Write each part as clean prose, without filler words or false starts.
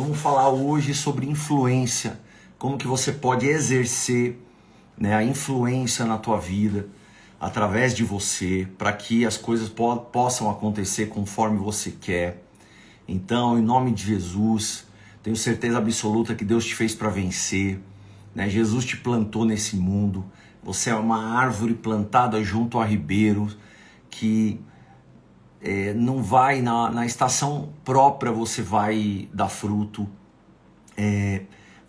Vamos falar hoje sobre influência, como que você pode exercer, né, a influência na tua vida através de você, para que as coisas possam acontecer conforme você quer. Então, em nome de Jesus, tenho certeza absoluta que Deus te fez para vencer, né? Jesus te plantou nesse mundo. Você é uma árvore plantada junto a ribeiros que não vai na estação própria, você vai dar fruto,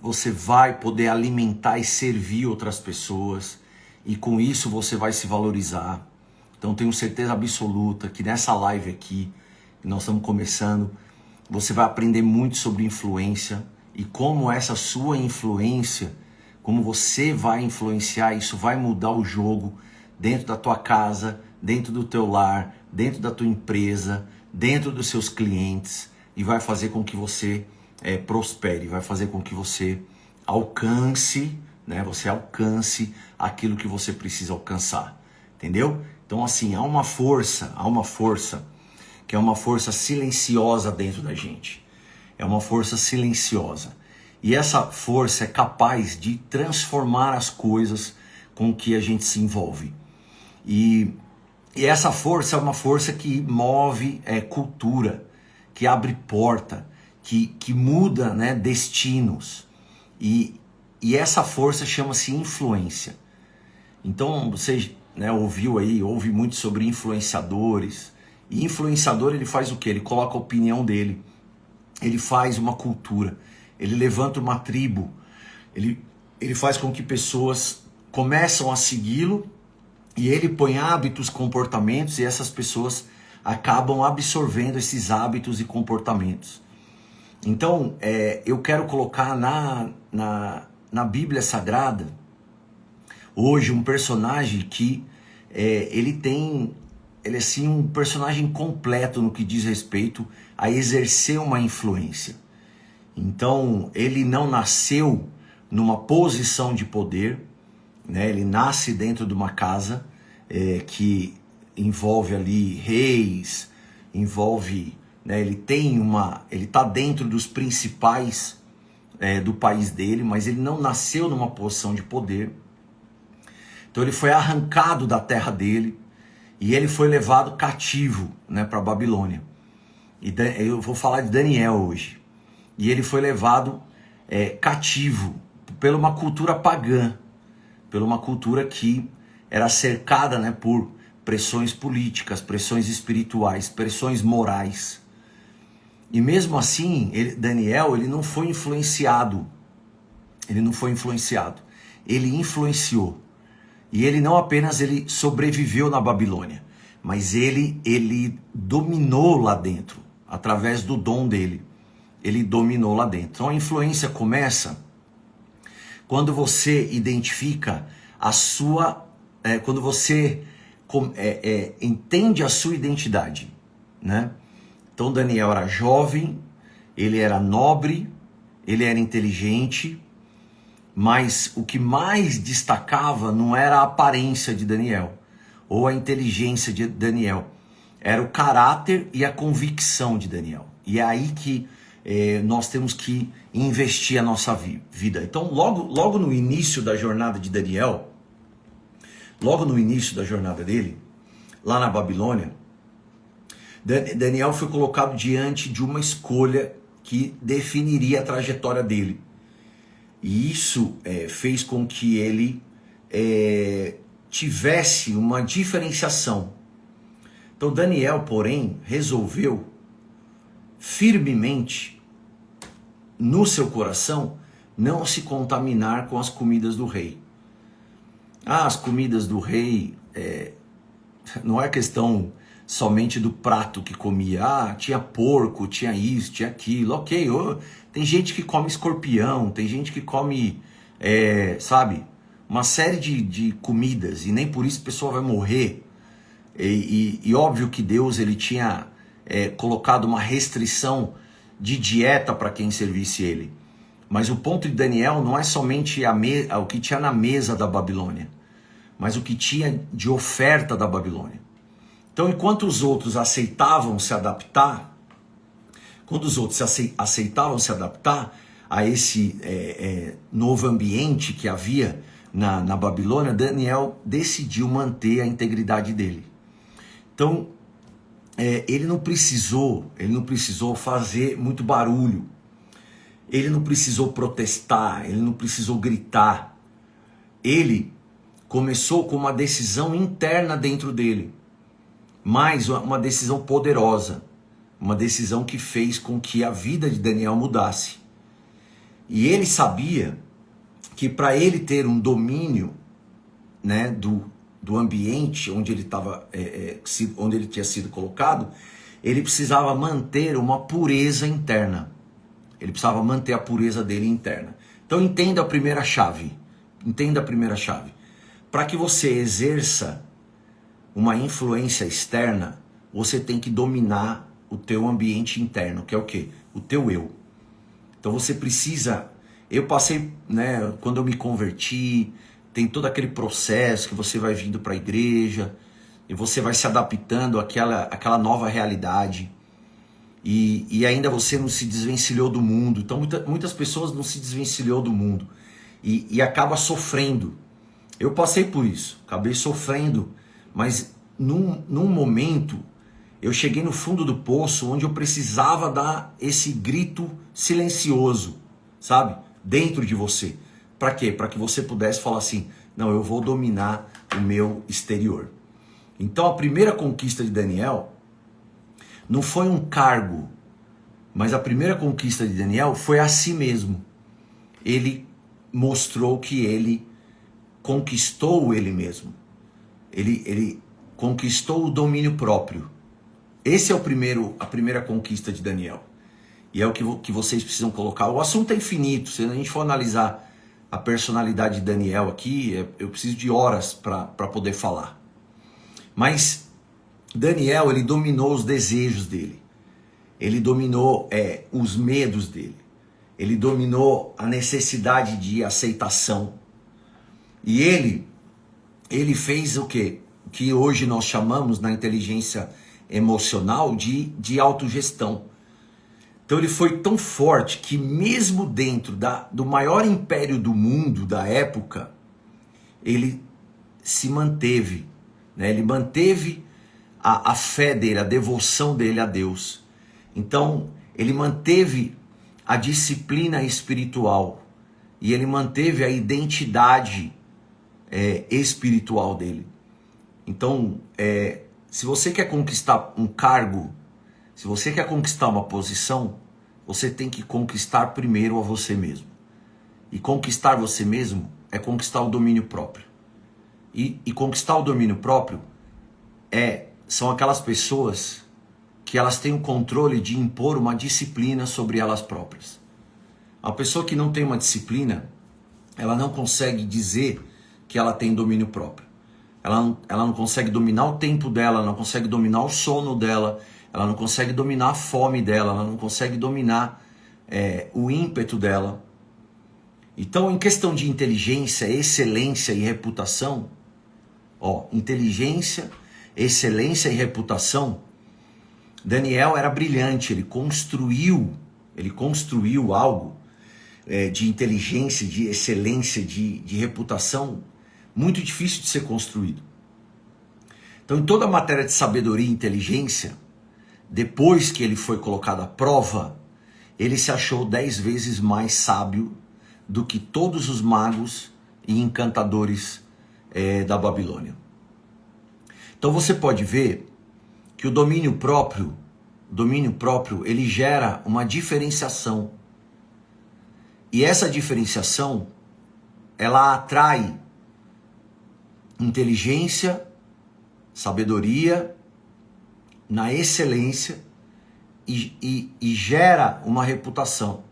você vai poder alimentar e servir outras pessoas, e com isso você vai se valorizar. Então tenho certeza absoluta que nessa live aqui, que nós estamos começando, você vai aprender muito sobre influência e como essa sua influência, como você vai influenciar, isso vai mudar o jogo dentro da tua casa, dentro do teu lar, dentro da tua empresa, dentro dos seus clientes, e vai fazer com que você prospere, vai fazer com que você alcance, né? Você alcance aquilo que você precisa alcançar, entendeu? Então assim, há uma força que é uma força silenciosa dentro da gente, é uma força silenciosa, e essa força é capaz de transformar as coisas com que a gente se envolve, e essa força é uma força que move cultura, que abre porta, que muda, né, destinos. E essa força chama-se influência. Então você, né, ouve muito sobre influenciadores. E influenciador, ele faz o quê? Ele coloca a opinião dele. Ele faz uma cultura. Ele levanta uma tribo. Ele faz com que pessoas começam a segui-lo. E ele põe hábitos, comportamentos, e essas pessoas acabam absorvendo esses hábitos e comportamentos. Então, eu quero colocar na Bíblia Sagrada, hoje, um personagem que ele é assim, um personagem completo no que diz respeito a exercer uma influência. Então, ele não nasceu numa posição de poder, né? Ele nasce dentro de uma casa que envolve ali reis, envolve, né? Ele está dentro dos principais do país dele, mas ele não nasceu numa posição de poder. Então ele foi arrancado da terra dele e ele foi levado cativo, né, para a Babilônia. E eu vou falar de Daniel hoje. E ele foi levado cativo por uma cultura pagã, por uma cultura que era cercada, né, por pressões políticas, pressões espirituais, pressões morais. E mesmo assim, Daniel, ele não foi influenciado. Ele não foi influenciado. Ele influenciou. E ele não apenas sobreviveu na Babilônia, mas ele dominou lá dentro, através do dom dele. Ele dominou lá dentro. Então a influência começa quando você identifica quando você entende a sua identidade, né? Então Daniel era jovem, ele era nobre, ele era inteligente, mas o que mais destacava não era a aparência de Daniel, ou a inteligência de Daniel, era o caráter e a convicção de Daniel. E é aí que nós temos que investir a nossa vida. Então logo no início da jornada de Daniel, logo no início da jornada dele, lá na Babilônia, Daniel foi colocado diante de uma escolha que definiria a trajetória dele. E isso fez com que ele tivesse uma diferenciação. Então Daniel, porém, resolveu firmemente no seu coração não se contaminar com as comidas do rei. As comidas do rei não é questão somente do prato que comia. Tinha porco, tinha isso, tinha aquilo. Ok, tem gente que come escorpião, tem gente que come, sabe, uma série de comidas, e nem por isso a pessoa vai morrer. E óbvio que Deus ele tinha colocado uma restrição de dieta para quem servisse ele. Mas o ponto de Daniel não é somente o que tinha na mesa da Babilônia, mas o que tinha de oferta da Babilônia. Então, enquanto os outros aceitavam se adaptar, Quando os outros aceitavam se adaptar a esse novo ambiente que havia na Babilônia, Daniel decidiu manter a integridade dele. Então, ele não precisou fazer muito barulho, ele não precisou protestar, ele não precisou gritar. Ele começou com uma decisão interna dentro dele, mas uma decisão poderosa, uma decisão que fez com que a vida de Daniel mudasse. E ele sabia que para ele ter um domínio, né, do ambiente onde ele estava, onde ele tinha sido colocado, ele precisava manter uma pureza interna. Ele precisava manter a pureza dele interna. Então entenda a primeira chave. Entenda a primeira chave. Para que você exerça uma influência externa, você tem que dominar o teu ambiente interno, que é o quê? O teu eu. Então você precisa... Eu passei, né, quando eu me converti, tem todo aquele processo que você vai vindo para a igreja e você vai se adaptando àquela nova realidade e ainda você não se desvencilhou do mundo. Então muitas pessoas não se desvencilhou do mundo e acaba sofrendo. Eu passei por isso, acabei sofrendo, mas num momento eu cheguei no fundo do poço onde eu precisava dar esse grito silencioso, sabe? Dentro de você. Para quê? Para que você pudesse falar assim, não, eu vou dominar o meu exterior. Então a primeira conquista de Daniel não foi um cargo, mas a primeira conquista de Daniel foi a si mesmo. Ele mostrou que ele conquistou ele mesmo. Ele conquistou o domínio próprio. Esse é a primeira conquista de Daniel. E é o que vocês precisam colocar. O assunto é infinito. Se a gente for analisar a personalidade de Daniel aqui, eu preciso de horas para poder falar. Mas Daniel, ele dominou os desejos dele. Ele dominou os medos dele. Ele dominou a necessidade de aceitação. E ele fez o quê? O que hoje nós chamamos na inteligência emocional de autogestão. Então ele foi tão forte que mesmo dentro do maior império do mundo da época, ele se manteve, né? Ele manteve a fé dele, a devoção dele a Deus. Então ele manteve a disciplina espiritual e ele manteve a identidade espiritual dele. Então, se você quer conquistar um cargo, se você quer conquistar uma posição, você tem que conquistar primeiro a você mesmo. E conquistar você mesmo é conquistar o domínio próprio. E conquistar o domínio próprio são aquelas pessoas que elas têm o controle de impor uma disciplina sobre elas próprias. A pessoa que não tem uma disciplina, ela não consegue dizer que ela tem domínio próprio. Ela não consegue dominar o tempo dela, ela não consegue dominar o sono dela, ela não consegue dominar a fome dela, ela não consegue dominar o ímpeto dela. Então, em questão de inteligência, excelência e reputação, inteligência, excelência e reputação, Daniel era brilhante, ele construiu algo de inteligência, de excelência, de reputação, muito difícil de ser construído. Então, em toda a matéria de sabedoria e inteligência, depois que ele foi colocado à prova, ele se achou 10 vezes mais sábio do que todos os magos e encantadores da Babilônia. Então você pode ver que o domínio próprio, ele gera uma diferenciação. E essa diferenciação, ela atrai inteligência, sabedoria, na excelência e gera uma reputação.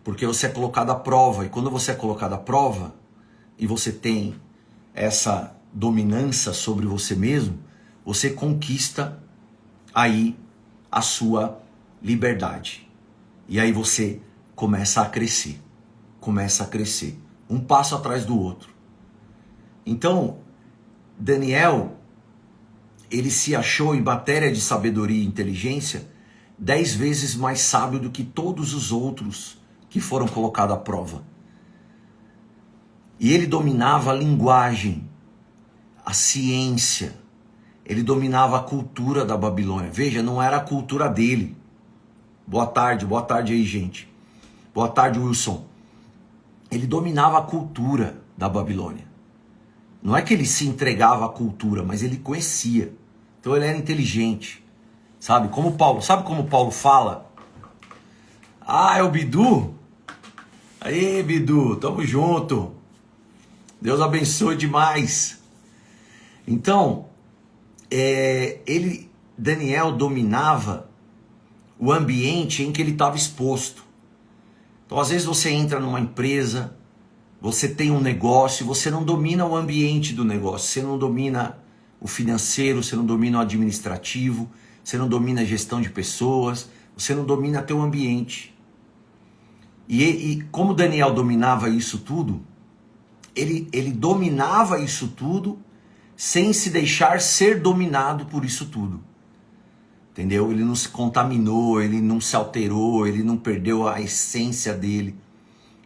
Porque você é colocado à prova, e quando você é colocado à prova e você tem essa dominância sobre você mesmo, você conquista aí a sua liberdade. E aí você começa a crescer, um passo atrás do outro. Então, Daniel, ele se achou em matéria de sabedoria e inteligência 10 vezes mais sábio do que todos os outros que foram colocados à prova. E ele dominava a linguagem, a ciência, ele dominava a cultura da Babilônia. Veja, não era a cultura dele. Boa tarde aí, gente. Boa tarde, Wilson. Ele dominava a cultura da Babilônia. Não é que ele se entregava à cultura, mas ele conhecia. Então ele era inteligente. Sabe como Paulo fala? Ah, é o Bidu? Aí, Bidu, tamo junto. Deus abençoe demais. Então, Daniel dominava o ambiente em que ele estava exposto. Então, às vezes você entra numa empresa, você tem um negócio, você não domina o ambiente do negócio, você não domina o financeiro, você não domina o administrativo, você não domina a gestão de pessoas, você não domina teu ambiente. E como Daniel dominava isso tudo, ele dominava isso tudo sem se deixar ser dominado por isso tudo. Entendeu? Ele não se contaminou, ele não se alterou, ele não perdeu a essência dele.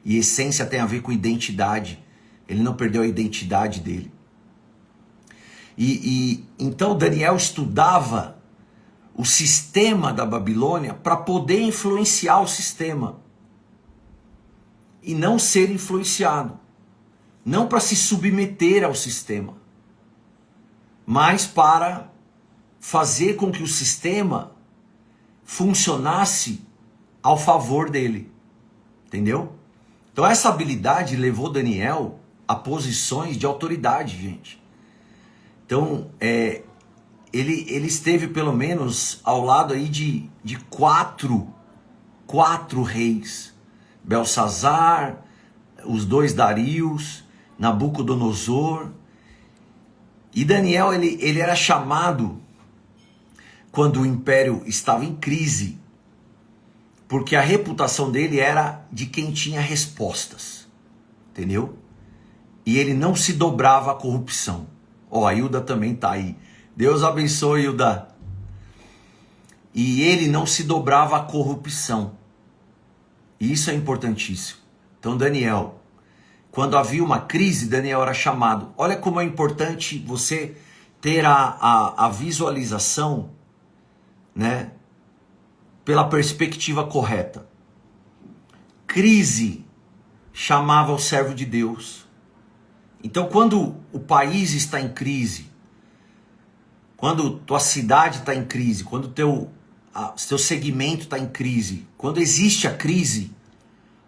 E essência tem a ver com identidade. Ele não perdeu a identidade dele. Então Daniel estudava o sistema da Babilônia para poder influenciar o sistema. E não ser influenciado. Não para se submeter ao sistema, mas para fazer com que o sistema funcionasse ao favor dele. Entendeu? Então essa habilidade levou Daniel a posições de autoridade, gente. Então, ele esteve pelo menos ao lado aí de quatro reis. Belsazar, os 2 Darius, Nabucodonosor. E Daniel, ele era chamado quando o império estava em crise, porque a reputação dele era de quem tinha respostas, entendeu? E ele não se dobrava à corrupção. Ó, a Hilda também tá aí. Deus abençoe, Hilda. E ele não se dobrava à corrupção. E isso é importantíssimo. Então, Daniel, quando havia uma crise, Daniel era chamado. Olha como é importante você ter a visualização, né, pela perspectiva correta. Crise chamava o servo de Deus. Então, quando o país está em crise, quando tua cidade está em crise, quando teu segmento está em crise, quando existe a crise,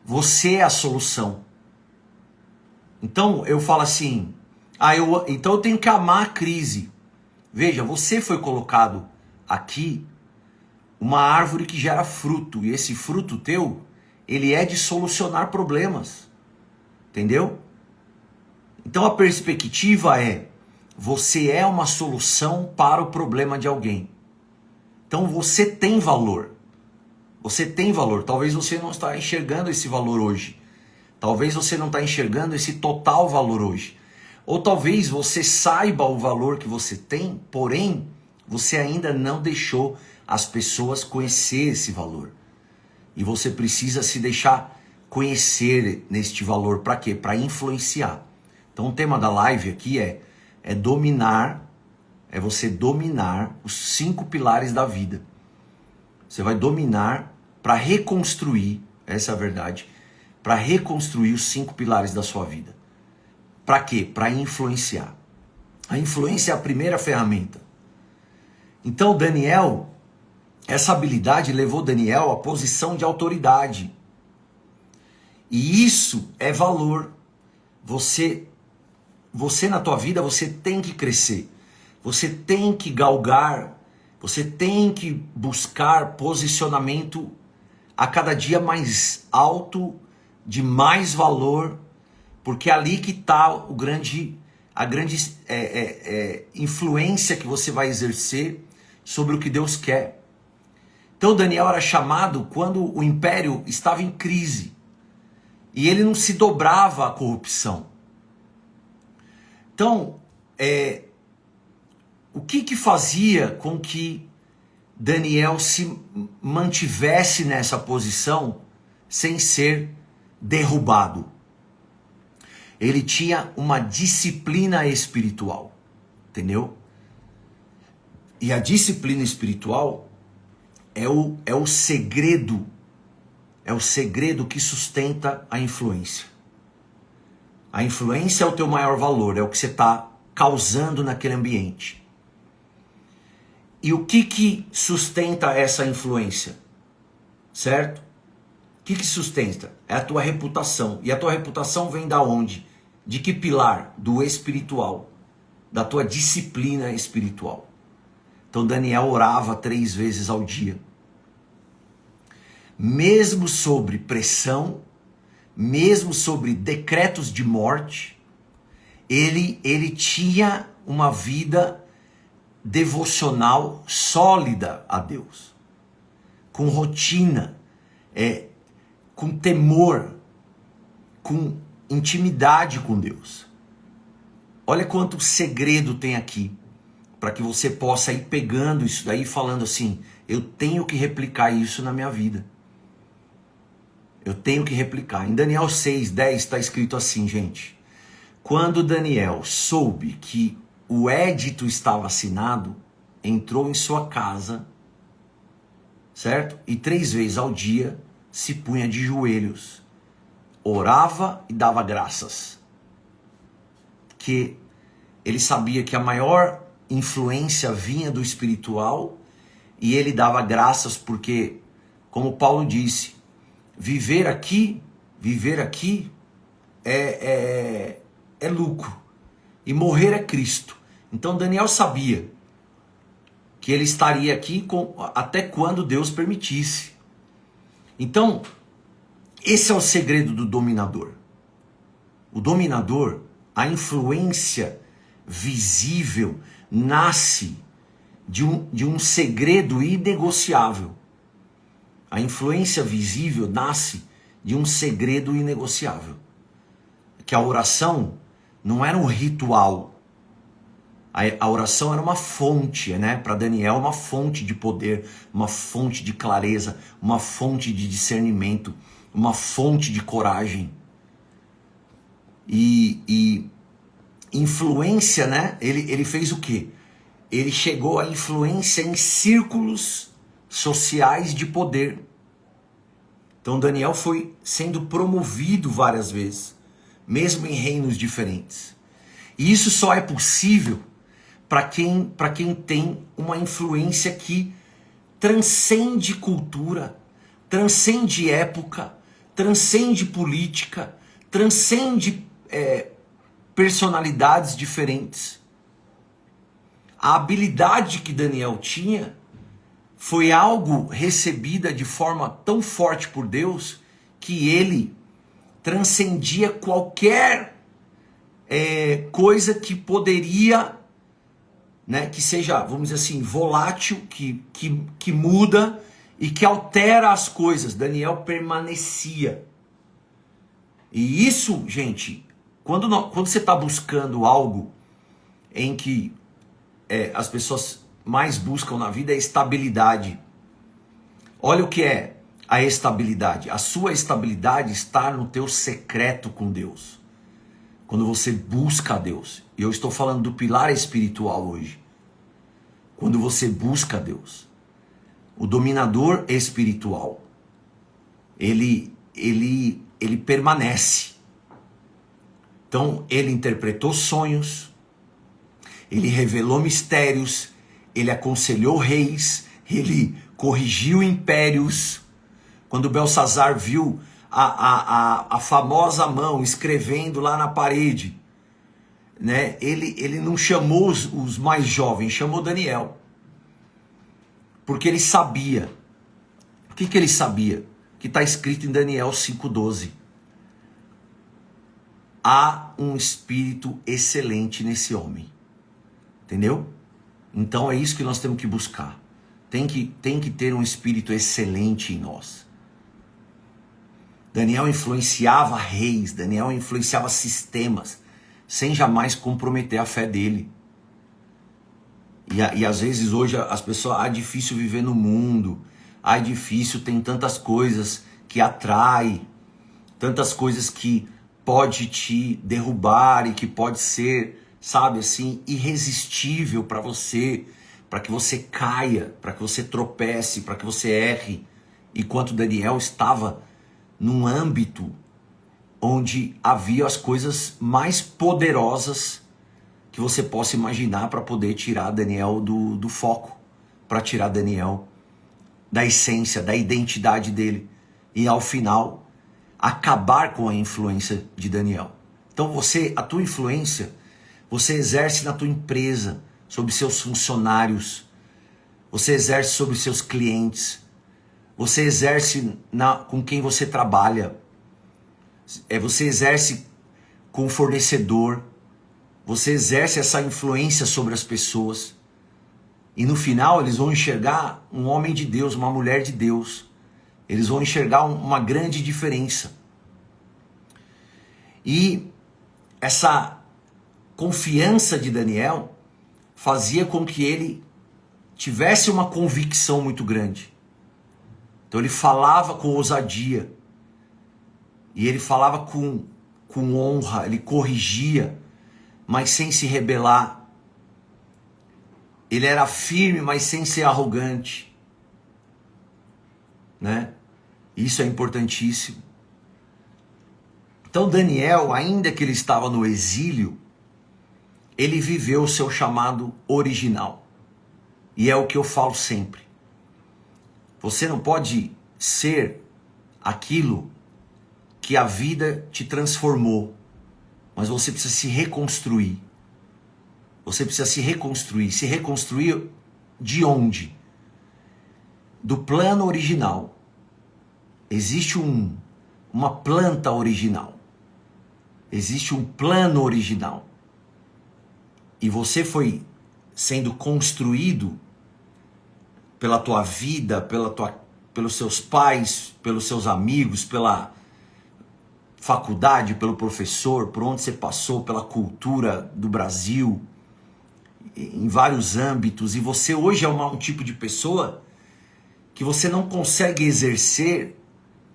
você é a solução. Então eu falo assim, então eu tenho que amar a crise. Veja, você foi colocado aqui uma árvore que gera fruto, e esse fruto teu, ele é de solucionar problemas. Entendeu? Então a perspectiva é, você é uma solução para o problema de alguém. Então você tem valor. Você tem valor. Talvez você não está enxergando esse valor hoje. Talvez você não está enxergando esse total valor hoje. Ou talvez você saiba o valor que você tem, porém, você ainda não deixou as pessoas conhecer esse valor. E você precisa se deixar conhecer neste valor. Para quê? Para influenciar. Então o tema da live aqui é dominar, é você dominar os 5 pilares da vida. Você vai dominar para reconstruir, essa é a verdade, para reconstruir os 5 pilares da sua vida. Para quê? Para influenciar. A influência é a primeira ferramenta. Então Daniel, essa habilidade levou Daniel à posição de autoridade. E isso é valor. Você na tua vida, você tem que crescer. Você tem que galgar. Você tem que buscar posicionamento a cada dia mais alto, de mais valor, porque é ali que está a grande influência que você vai exercer sobre o que Deus quer. Então Daniel era chamado quando o império estava em crise e ele não se dobrava à corrupção. Então, o que fazia com que Daniel se mantivesse nessa posição sem ser derrubado. Ele tinha uma disciplina espiritual, entendeu? E a disciplina espiritual é o segredo que sustenta a influência. A influência é o teu maior valor, é o que você está causando naquele ambiente. E o que sustenta essa influência? Certo? O que sustenta? É a tua reputação. E a tua reputação vem da onde? De que pilar? Do espiritual. Da tua disciplina espiritual. Então Daniel orava 3 vezes ao dia. Mesmo sobre pressão, mesmo sobre decretos de morte, ele tinha uma vida devocional sólida a Deus, com rotina, com temor, com intimidade com Deus. Olha quanto segredo tem aqui, para que você possa ir pegando isso daí e falando assim, eu tenho que replicar isso na minha vida. Eu tenho que replicar. Em Daniel 6:10 está escrito assim, gente. Quando Daniel soube que o édito estava assinado, entrou em sua casa, certo? E 3 vezes ao dia se punha de joelhos, orava e dava graças. Que ele sabia que a maior influência vinha do espiritual e ele dava graças porque, como Paulo disse, viver aqui é lucro e morrer é Cristo. Então Daniel sabia que ele estaria aqui até quando Deus permitisse. Então, esse é o segredo do dominador. O dominador, a influência visível, nasce de um segredo inegociável. A influência visível nasce de um segredo inegociável. Que a oração não era um ritual. A oração era uma fonte, né? Para Daniel, uma fonte de poder, uma fonte de clareza, uma fonte de discernimento, uma fonte de coragem. E influência, né? Ele fez o quê? Ele chegou à influência em círculos sociais de poder. Então Daniel foi sendo promovido várias vezes, mesmo em reinos diferentes. E isso só é possível para quem tem uma influência que transcende cultura, transcende época, transcende política, transcende personalidades diferentes. A habilidade que Daniel tinha foi algo recebida de forma tão forte por Deus que ele transcendia qualquer coisa que poderia, né, que seja, vamos dizer assim, volátil, que muda e que altera as coisas. Daniel permanecia. E isso, gente, quando você está buscando algo em que as pessoas mais buscam na vida é estabilidade. Olha o que é a estabilidade. A sua estabilidade está no teu secreto com Deus. Quando você busca a Deus. E eu estou falando do pilar espiritual hoje. Quando você busca a Deus. O dominador espiritual, ele permanece. Então, ele interpretou sonhos, ele revelou mistérios, ele aconselhou reis, ele corrigiu impérios. Quando Belsazar viu a famosa mão escrevendo lá na parede, né? Ele não chamou os mais jovens, chamou Daniel. Porque ele sabia. O que ele sabia? Que está escrito em Daniel 5:12. Há um espírito excelente nesse homem. Entendeu? Então é isso que nós temos que buscar. Tem que ter um espírito excelente em nós. Daniel influenciava reis, Daniel influenciava sistemas, sem jamais comprometer a fé dele. E às vezes hoje as pessoas, é difícil viver no mundo, é difícil, tem tantas coisas que atrai, tantas coisas que pode te derrubar e que pode ser, sabe assim, irresistível para você, para que você caia, para que você tropece, para que você erre. Enquanto Daniel estava num âmbito onde havia as coisas mais poderosas que você possa imaginar para poder tirar Daniel do foco, para tirar Daniel da essência, da identidade dele e ao final acabar com a influência de Daniel. Então a tua influência, você exerce na tua empresa, sobre seus funcionários, você exerce sobre seus clientes, você exerce com quem você trabalha, você exerce com o fornecedor, você exerce essa influência sobre as pessoas. E no final eles vão enxergar um homem de Deus, uma mulher de Deus. Eles vão enxergar uma grande diferença. E essa confiança de Daniel fazia com que ele tivesse uma convicção muito grande. Então ele falava com ousadia. E ele falava com honra, ele corrigia, mas sem se rebelar. Ele era firme, mas sem ser arrogante, né? Isso é importantíssimo. Então Daniel, ainda que ele estava no exílio, ele viveu o seu chamado original. E é o que eu falo sempre. Você não pode ser aquilo que a vida te transformou, mas você precisa se reconstruir. Você precisa se reconstruir. Se reconstruir de onde? Do plano original. Existe uma planta original. Existe um plano original. E você foi sendo construído pela tua vida, pelos seus pais, pelos seus amigos, pela faculdade, pelo professor, por onde você passou, pela cultura do Brasil, em vários âmbitos. E você hoje é um tipo de pessoa que você não consegue exercer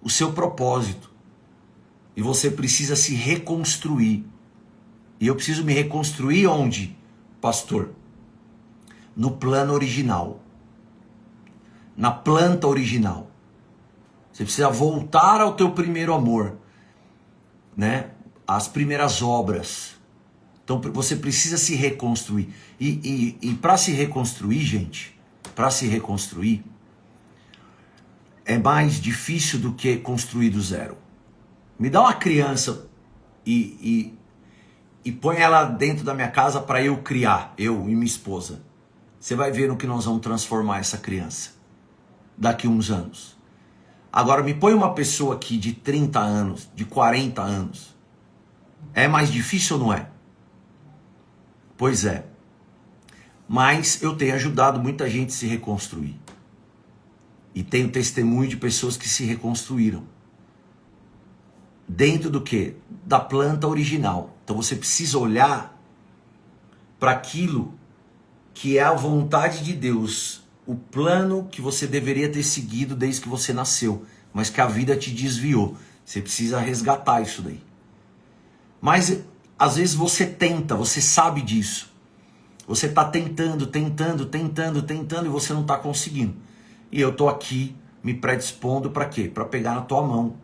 o seu propósito. E você precisa se reconstruir. E eu preciso me reconstruir onde, pastor? No plano original. Na planta original. Você precisa voltar ao teu primeiro amor, né? As primeiras obras. Então você precisa se reconstruir. E para se reconstruir, gente, para se reconstruir, é mais difícil do que construir do zero. Me dá uma criança e põe ela dentro da minha casa para eu criar, eu e minha esposa. Você vai ver no que nós vamos transformar essa criança daqui a uns anos. Agora me põe uma pessoa aqui de 30 anos, de 40 anos. É mais difícil ou não é? Pois é. Mas eu tenho ajudado muita gente a se reconstruir. E tenho testemunho de pessoas que se reconstruíram. Dentro do quê? Da planta original. Então você precisa olhar para aquilo que é a vontade de Deus, o plano que você deveria ter seguido desde que você nasceu, mas que a vida te desviou. Você precisa resgatar isso daí. Mas às vezes você tenta, você sabe disso. Você está tentando e você não está conseguindo. E eu estou aqui me predispondo para quê? Para pegar na tua mão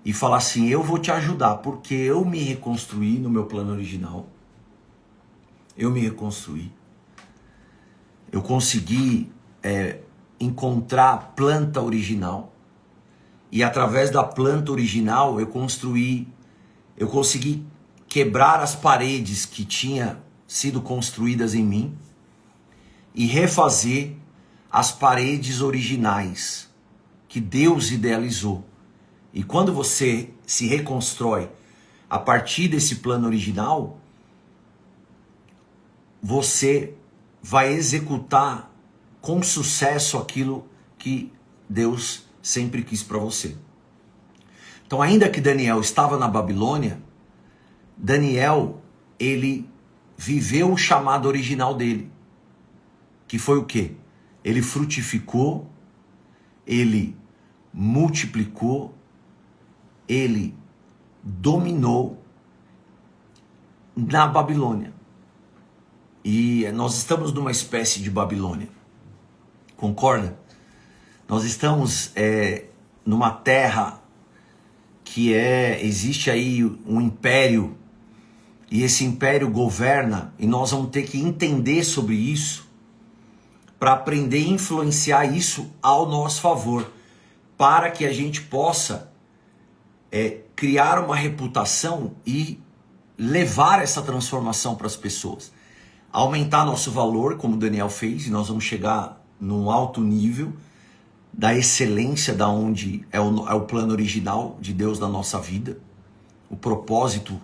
e falar assim, eu vou te ajudar, porque eu me reconstruí no meu plano original. Eu me reconstruí. Eu consegui encontrar a planta original. E através da planta original eu consegui quebrar as paredes que tinha sido construídas em mim e refazer as paredes originais que Deus idealizou. E quando você se reconstrói a partir desse plano original, você vai executar com sucesso aquilo que Deus sempre quis para você. Então, ainda que Daniel estava na Babilônia, Daniel, ele viveu o chamado original dele. que foi o quê? Ele frutificou, ele multiplicou, ele dominou na Babilônia. E nós estamos numa espécie de Babilônia. Concorda? Nós estamos numa terra que existe aí um império, e esse império governa, e nós vamos ter que entender sobre isso para aprender a influenciar isso ao nosso favor, para que a gente possa criar uma reputação e levar essa transformação para as pessoas. Aumentar nosso valor, como o Daniel fez, e nós vamos chegar num alto nível da excelência da onde é o plano original de Deus na nossa vida. O propósito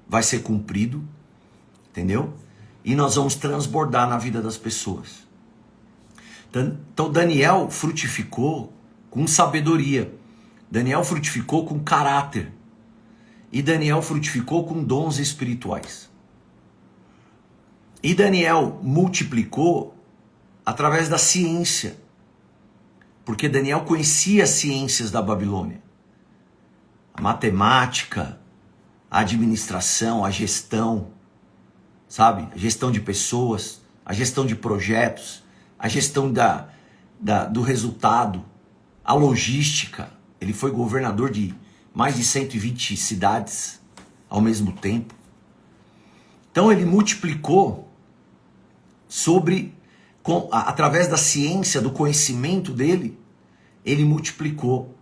vai ser cumprido, entendeu? E nós vamos transbordar na vida das pessoas. Então Daniel frutificou com sabedoria. Daniel frutificou com caráter. E Daniel frutificou com dons espirituais. E Daniel multiplicou através da ciência. Porque Daniel conhecia as ciências da Babilônia. A matemática, a administração, a gestão, sabe? A gestão de pessoas, a gestão de projetos, a gestão do resultado, a logística. Ele foi governador de mais de 120 cidades ao mesmo tempo. Então ele multiplicou através da ciência, do conhecimento dele, ele multiplicou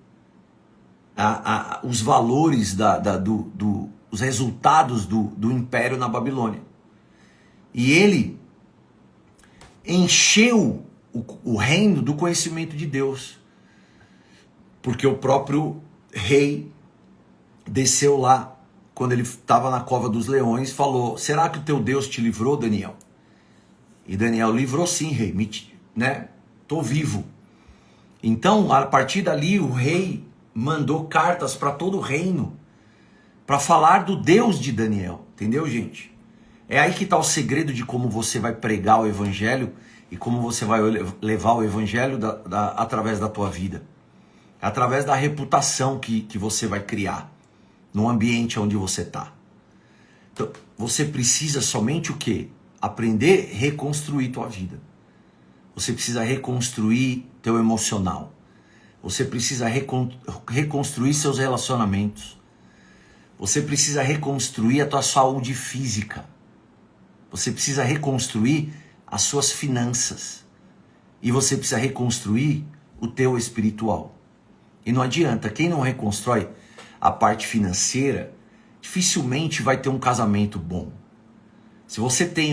os valores, os resultados do império na Babilônia. E ele encheu o reino do conhecimento de Deus. Porque o próprio rei desceu lá, quando ele estava na cova dos leões, falou: será que o teu Deus te livrou, Daniel? E Daniel: livrou sim, rei, né? Tô vivo. Então, a partir dali, o rei mandou cartas para todo o reino para falar do Deus de Daniel. Entendeu, gente? É aí que está o segredo de como você vai pregar o evangelho e como você vai levar o evangelho através da tua vida. Através da reputação que você vai criar no ambiente onde você está. Então, você precisa somente o quê? Aprender a reconstruir tua vida. Você precisa reconstruir teu emocional. Você precisa reconstruir seus relacionamentos. Você precisa reconstruir a tua saúde física. Você precisa reconstruir as suas finanças. E você precisa reconstruir o teu espiritual. E não adianta, quem não reconstrói a parte financeira, dificilmente vai ter um casamento bom. Se você tem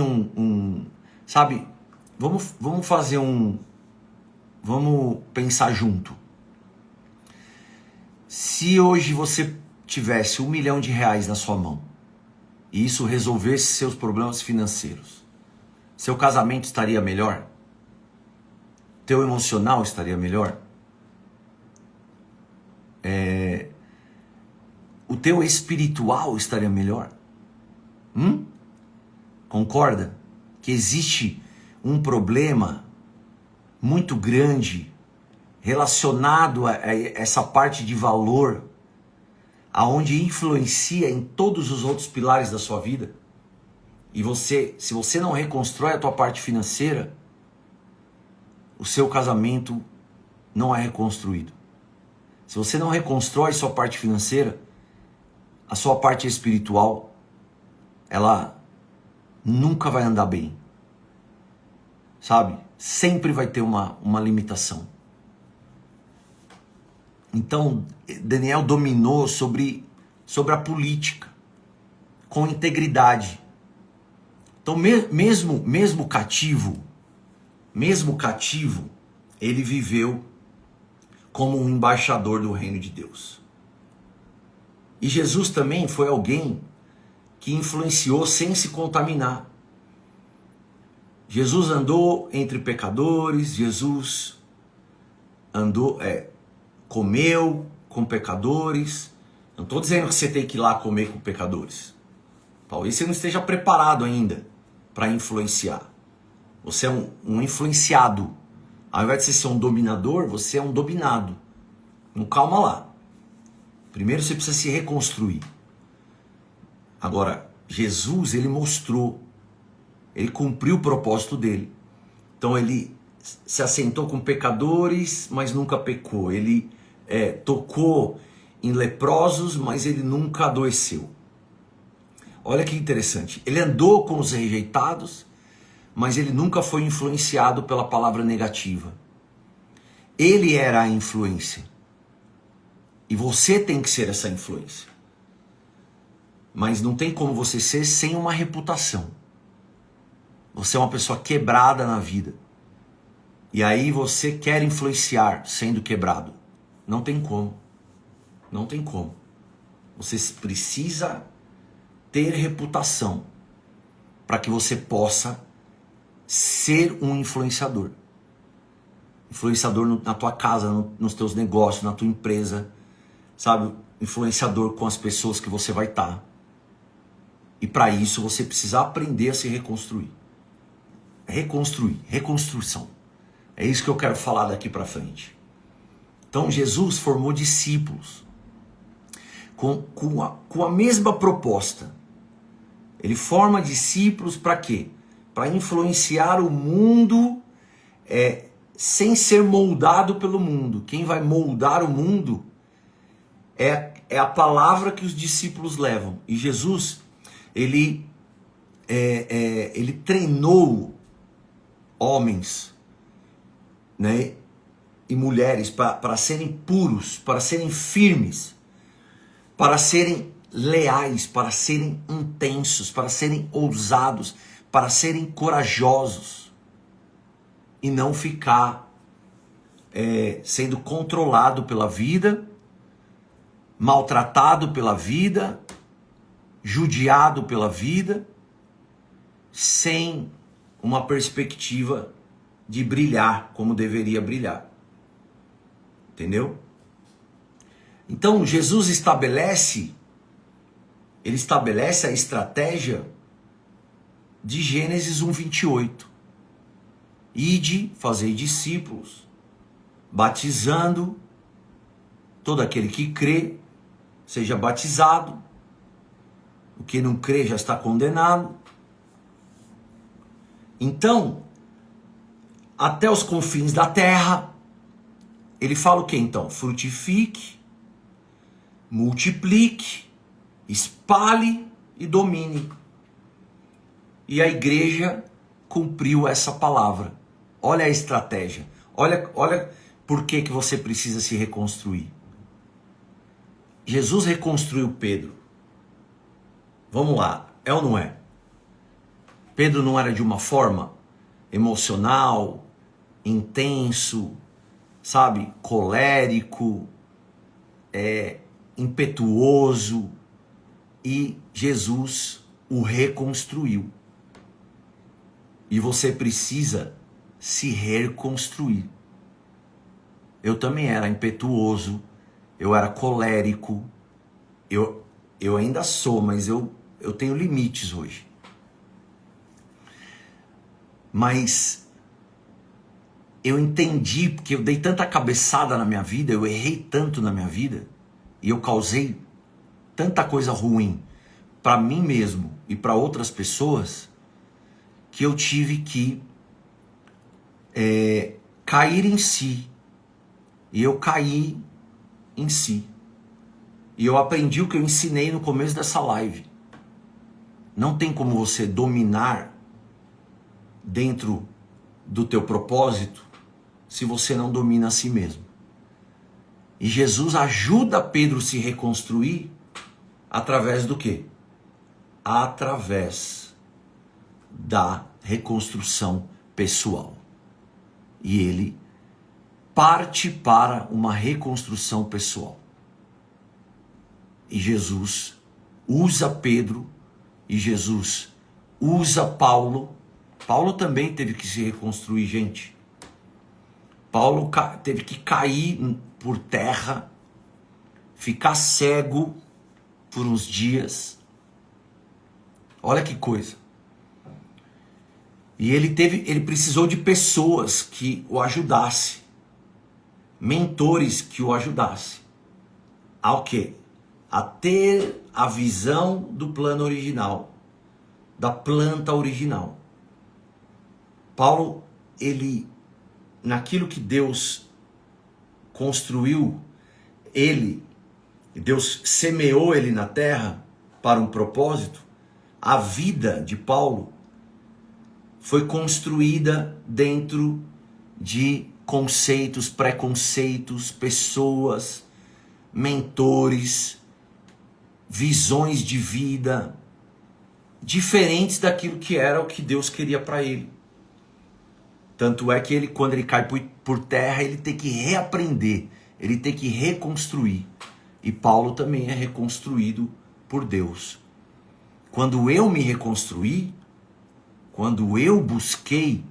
sabe, vamos fazer vamos pensar junto. Se hoje você tivesse R$1 milhão na sua mão, e isso resolvesse seus problemas financeiros, seu casamento estaria melhor? Teu emocional estaria melhor? O teu espiritual estaria melhor? Concorda? Que existe um problema muito grande relacionado a essa parte de valor, aonde influencia em todos os outros pilares da sua vida. E se você não reconstrói a tua parte financeira, o seu casamento não é reconstruído. Se você não reconstrói sua parte financeira, a sua parte espiritual, ela nunca vai andar bem. Sabe? Sempre vai ter uma limitação. Então, Daniel dominou sobre a política, com integridade. Então, mesmo cativo, ele viveu como um embaixador do reino de Deus. E Jesus também foi alguém que influenciou sem se contaminar. Jesus andou entre pecadores, Jesus comeu com pecadores. Não estou dizendo que você tem que ir lá comer com pecadores. Talvez você não esteja preparado ainda para influenciar. Você é um influenciado. Ao invés de você ser um dominador, você é um dominado. Então calma lá. Primeiro você precisa se reconstruir. Agora, Jesus, ele mostrou, ele cumpriu o propósito dele. Então ele se assentou com pecadores, mas nunca pecou. Ele tocou em leprosos, mas ele nunca adoeceu. Olha que interessante. Ele andou com os rejeitados, mas ele nunca foi influenciado pela palavra negativa. Ele era a influência. E você tem que ser essa influência. Mas não tem como você ser sem uma reputação. Você é uma pessoa quebrada na vida. E aí você quer influenciar sendo quebrado. Não tem como. Não tem como. Você precisa ter reputação para que você possa ser um influenciador. Influenciador na tua casa, nos teus negócios, na tua empresa, sabe? Influenciador com as pessoas que você vai estar. E para isso você precisa aprender a se reconstruir. Reconstruir, reconstrução. É isso que eu quero falar daqui para frente. Então Jesus formou discípulos com a mesma proposta. Ele forma discípulos para quê? Para influenciar o mundo sem ser moldado pelo mundo. Quem vai moldar o mundo é a palavra que os discípulos levam. E Jesus, ele treinou homens, né, e mulheres para serem puros, para serem firmes, para serem leais, para serem intensos, para serem ousados, para serem corajosos e não ficar sendo controlado pela vida, maltratado pela vida, judiado pela vida, sem uma perspectiva de brilhar como deveria brilhar. Entendeu? Então Jesus estabelece a estratégia de Gênesis 1:28. Ide, fazei discípulos, batizando todo aquele que crê, seja batizado. O que não crê já está condenado. Então, até os confins da terra, ele fala o que então? Frutifique, multiplique, espalhe e domine. E a igreja cumpriu essa palavra. Olha a estratégia. Olha por que você precisa se reconstruir. Jesus reconstruiu Pedro. Vamos lá, é ou não é? Pedro não era de uma forma emocional, intenso, sabe, colérico, impetuoso, e Jesus o reconstruiu. E você precisa se reconstruir. Eu também era impetuoso, eu era colérico, eu ainda sou, mas eu tenho limites hoje. Mas eu entendi, porque eu dei tanta cabeçada na minha vida, eu errei tanto na minha vida, e eu causei tanta coisa ruim para mim mesmo e para outras pessoas, que eu tive que cair em si. E eu caí em si. E eu aprendi o que eu ensinei no começo dessa live. Não tem como você dominar dentro do teu propósito se você não domina a si mesmo. E Jesus ajuda Pedro a se reconstruir através do quê? Através da reconstrução pessoal. E ele parte para uma reconstrução pessoal. E Jesus usa Pedro, e Jesus usa Paulo. Paulo também teve que se reconstruir, gente. Paulo teve que cair por terra, ficar cego por uns dias. Olha que coisa. E ele precisou de pessoas que o ajudassem, mentores que o ajudassem. Ao quê? A ter a visão do plano original, da planta original. Paulo, naquilo que Deus construiu, Deus semeou ele na terra para um propósito, a vida de Paulo foi construída dentro de conceitos, preconceitos, pessoas, mentores, visões de vida diferentes daquilo que era o que Deus queria para ele. Tanto é que quando ele cai por terra, ele tem que reaprender, ele tem que reconstruir. E Paulo também é reconstruído por Deus. Quando eu me reconstruí, quando eu busquei,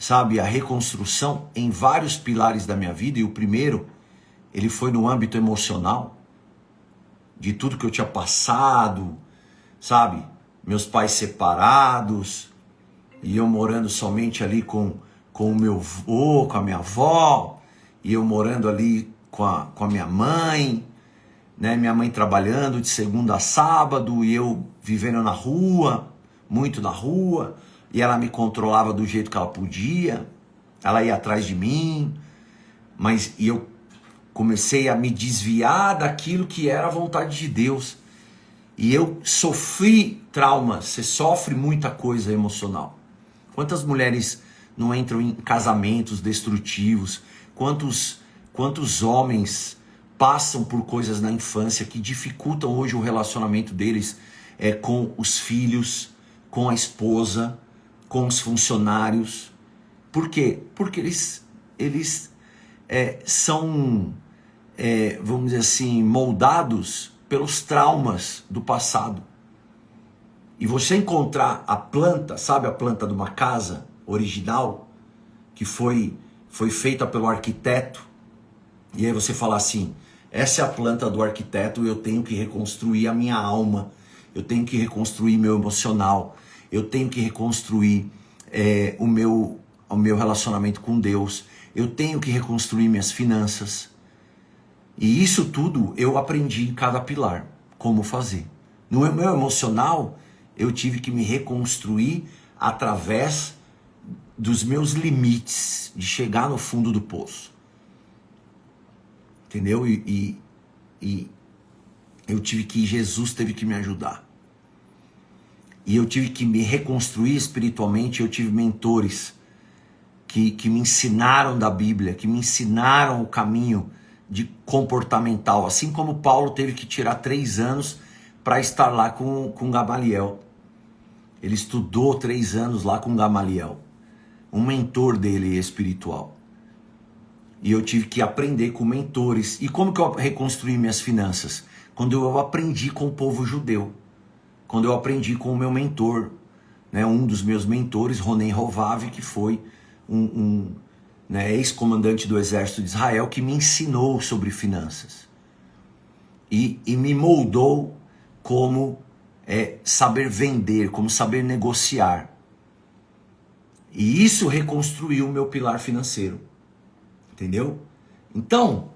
a reconstrução em vários pilares da minha vida, e o primeiro, ele foi no âmbito emocional, de tudo que eu tinha passado, meus pais separados, e eu morando somente ali com o meu avô, com a minha avó, e eu morando ali com a minha mãe, né? Minha mãe trabalhando de segunda a sábado, e eu vivendo na rua, muito na rua, e ela me controlava do jeito que ela podia, ela ia atrás de mim, e eu comecei a me desviar daquilo que era a vontade de Deus, e eu sofri traumas. Você sofre muita coisa emocional. Quantas mulheres não entram em casamentos destrutivos? Quantos homens passam por coisas na infância que dificultam hoje o relacionamento deles com os filhos, com a esposa, com os funcionários? Por quê? Porque eles são, vamos dizer assim, moldados pelos traumas do passado. E você encontrar a planta, a planta de uma casa original, que foi feita pelo arquiteto, e aí você fala assim, essa é a planta do arquiteto, eu tenho que reconstruir a minha alma, eu tenho que reconstruir meu emocional, eu tenho que reconstruir o meu relacionamento com Deus, eu tenho que reconstruir minhas finanças. E isso tudo eu aprendi em cada pilar, como fazer. No meu emocional, eu tive que me reconstruir através dos meus limites, de chegar no fundo do poço. Entendeu? E Jesus teve que me ajudar. E eu tive que me reconstruir espiritualmente. Eu tive mentores que me ensinaram da Bíblia, que me ensinaram o caminho comportamental. Assim como Paulo teve que tirar 3 anos para estar lá com Gamaliel. Ele estudou 3 anos lá com Gamaliel, um mentor dele espiritual. E eu tive que aprender com mentores. E como que eu reconstruí minhas finanças? Quando eu aprendi com o povo judeu. Quando eu aprendi com o meu mentor, né, um dos meus mentores, Ronen Hovav, que foi ex-comandante do exército de Israel, que me ensinou sobre finanças. E me moldou como saber vender, como saber negociar. E isso reconstruiu o meu pilar financeiro. Entendeu? Então,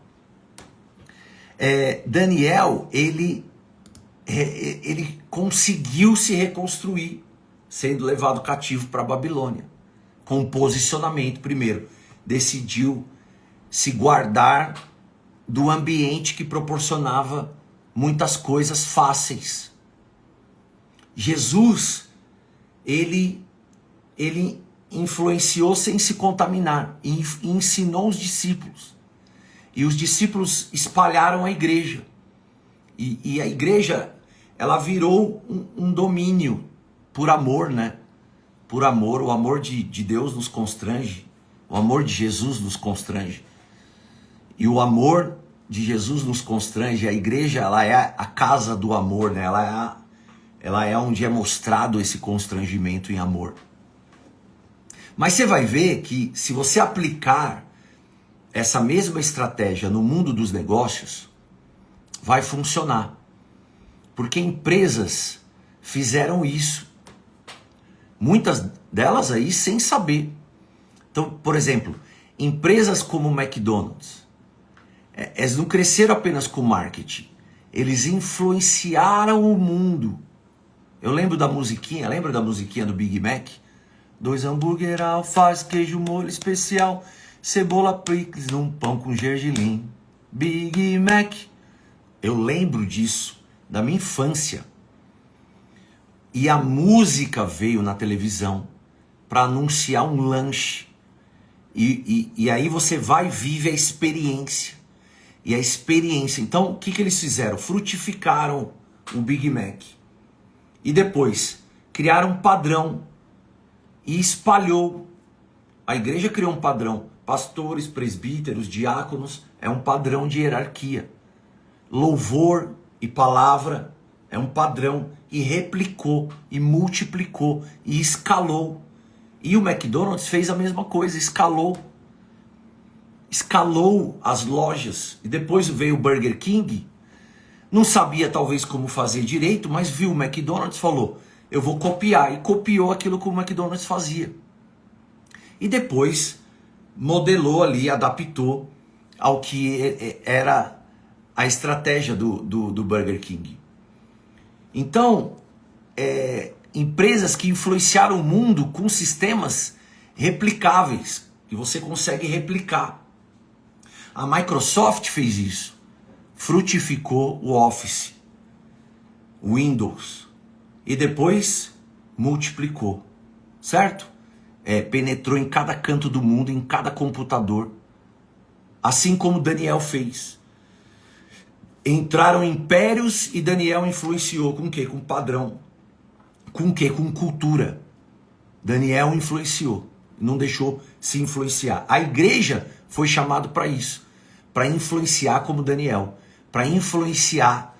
Daniel, ele conseguiu se reconstruir, sendo levado cativo para a Babilônia. Com um posicionamento, primeiro, decidiu se guardar do ambiente que proporcionava muitas coisas fáceis. Jesus, ele influenciou sem se contaminar e ensinou os discípulos. E os discípulos espalharam a igreja. E a igreja, ela virou um domínio por amor, né? Por amor, o amor de Deus nos constrange, o amor de Jesus nos constrange. E o amor de Jesus nos constrange. A igreja, ela é a casa do amor, né? Ela é onde é mostrado esse constrangimento em amor. Mas você vai ver que se você aplicar essa mesma estratégia no mundo dos negócios, vai funcionar. Porque empresas fizeram isso. Muitas delas aí sem saber. Então, por exemplo, empresas como o McDonald's, eles não cresceram apenas com marketing, eles influenciaram o mundo. Eu lembro da musiquinha, lembra da musiquinha do Big Mac? 2 hambúrguer, alface, queijo, molho especial, cebola, picles, num pão com gergelim. Big Mac. Eu lembro disso, da minha infância. E a música veio na televisão para anunciar um lanche. E aí você vai e vive a experiência. E a experiência. Então, o que eles fizeram? Frutificaram o Big Mac. E depois, criaram um padrão. E espalhou. A igreja criou um padrão. Pastores, presbíteros, diáconos, é um padrão de hierarquia. Louvor e palavra é um padrão. E replicou, e multiplicou, e escalou. E o McDonald's fez a mesma coisa, escalou. Escalou as lojas. E depois veio o Burger King. Não sabia talvez como fazer direito, mas viu o McDonald's e falou, eu vou copiar. E copiou aquilo que o McDonald's fazia. E depois modelou ali, adaptou ao que era a estratégia do Burger King. Então, empresas que influenciaram o mundo com sistemas replicáveis, que você consegue replicar. A Microsoft fez isso, frutificou o Office, o Windows, e depois multiplicou, certo? Penetrou em cada canto do mundo, em cada computador, assim como Daniel fez. Entraram impérios e Daniel influenciou com o quê? Com padrão. Com o quê? Com cultura. Daniel influenciou, não deixou se influenciar. A igreja foi chamada para isso, para influenciar como Daniel, para influenciar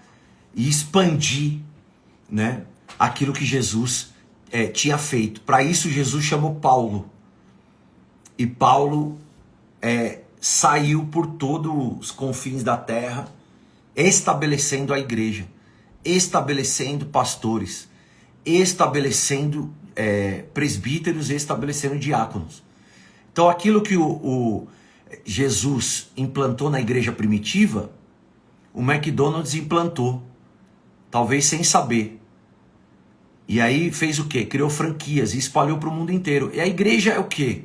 e expandir, né, aquilo que Jesus tinha feito. Para isso Jesus chamou Paulo. E Paulo saiu por todos os confins da terra, estabelecendo a igreja, estabelecendo pastores, estabelecendo presbíteros, estabelecendo diáconos. Então aquilo que o Jesus implantou na igreja primitiva, o McDonald's implantou, talvez sem saber. E aí fez o quê? Criou franquias e espalhou para o mundo inteiro. E a igreja é o quê?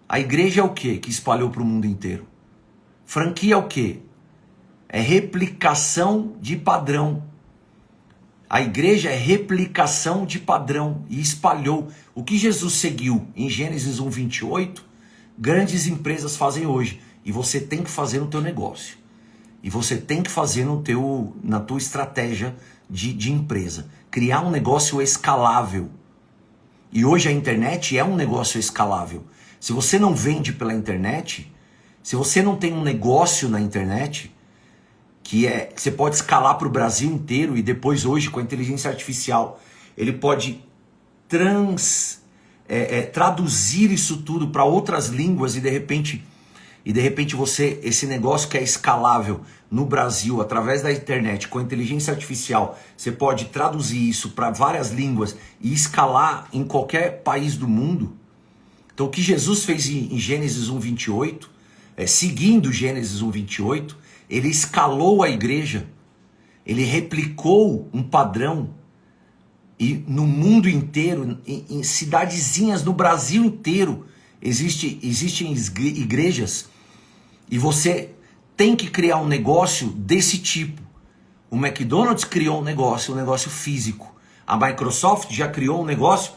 A igreja é o quê que espalhou para o mundo inteiro? Franquia é o quê? É replicação de padrão. A igreja é replicação de padrão e espalhou. O que Jesus seguiu em Gênesis 1:28, grandes empresas fazem hoje. E você tem que fazer no teu negócio. E você tem que fazer na tua estratégia de empresa. Criar um negócio escalável. E hoje a internet é um negócio escalável. Se você não vende pela internet, se você não tem um negócio na internet, que você pode escalar para o Brasil inteiro, e depois hoje com a inteligência artificial ele pode traduzir isso tudo para outras línguas e de repente você, esse negócio que é escalável no Brasil através da internet com a inteligência artificial, você pode traduzir isso para várias línguas e escalar em qualquer país do mundo. Então o que Jesus fez em Gênesis 1:28, seguindo Gênesis 1:28, ele escalou a igreja, ele replicou um padrão, e no mundo inteiro, em cidadezinhas no Brasil inteiro, existem igrejas, e você tem que criar um negócio desse tipo. O McDonald's criou um negócio físico. A Microsoft já criou um negócio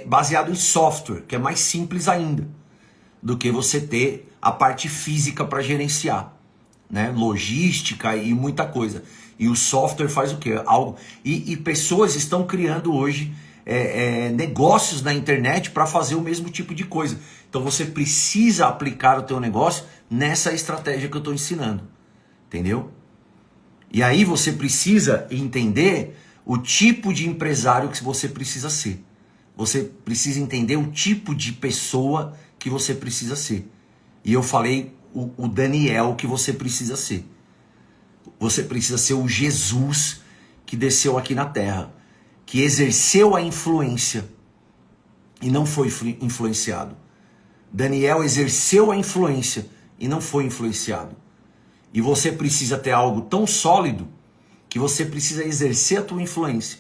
baseado em software, que é mais simples ainda do que você ter a parte física para gerenciar, né? Logística e muita coisa. E o software faz o quê? E pessoas estão criando hoje negócios na internet para fazer o mesmo tipo de coisa. Então você precisa aplicar o teu negócio nessa estratégia que eu estou ensinando. Entendeu? E aí você precisa entender o tipo de empresário que você precisa ser. Você precisa entender o tipo de pessoa que você precisa ser. E eu falei o Daniel que você precisa ser. Você precisa ser o Jesus que desceu aqui na terra, que exerceu a influência e não foi influenciado. Daniel exerceu a influência e não foi influenciado. E você precisa ter algo tão sólido que você precisa exercer a tua influência.